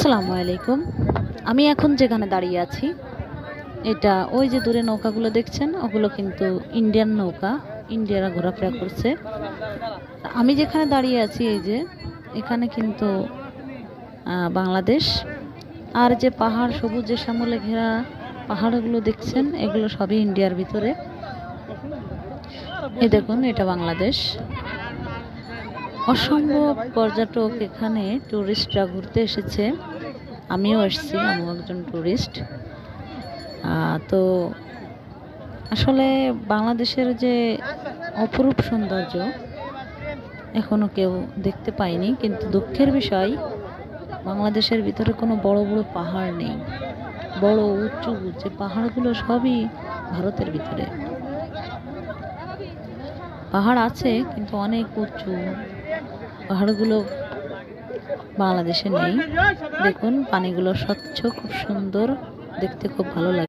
আসসালামু আলাইকুম। আমি এখন যেখানে দাঁড়িয়ে আছি এটা ওই যে দূরে নৌকাগুলো দেখছেন ওগুলো কিন্তু ইন্ডিয়ান নৌকা। ইন্ডিয়ারা ঘোরাফেরা করছে। আমি যেখানে দাঁড়িয়ে আছি এই যে এখানে কিন্তু বাংলাদেশ। আর যে পাহাড় সবুজে শ্যামলে ঘেরা পাহাড়গুলো দেখছেন এগুলো সবই ইন্ডিয়ার ভিতরে। এই দেখুন এটা বাংলাদেশ। অসম্ভব পর্যটক এখানে টুরিস্টরা ঘুরতে এসেছে। আমিও এসেছি, আমিও একজন টুরিস্ট। তো আসলে বাংলাদেশের যে অপরূপ সৌন্দর্য এখনো কেউ দেখতে পায়নি, কিন্তু দুঃখের বিষয় বাংলাদেশের ভিতরে কোনো বড় বড় পাহাড় নেই। বড় উঁচু যে পাহাড়গুলো সবই ভারতের ভিতরে। পাহাড় আছে কিন্তু অনেক উঁচু, পাহাড়গুলো বাংলাদেশে নেই। দেখুন পানিগুলো স্বচ্ছ, খুব সুন্দর, দেখতে খুব ভালো লাগে।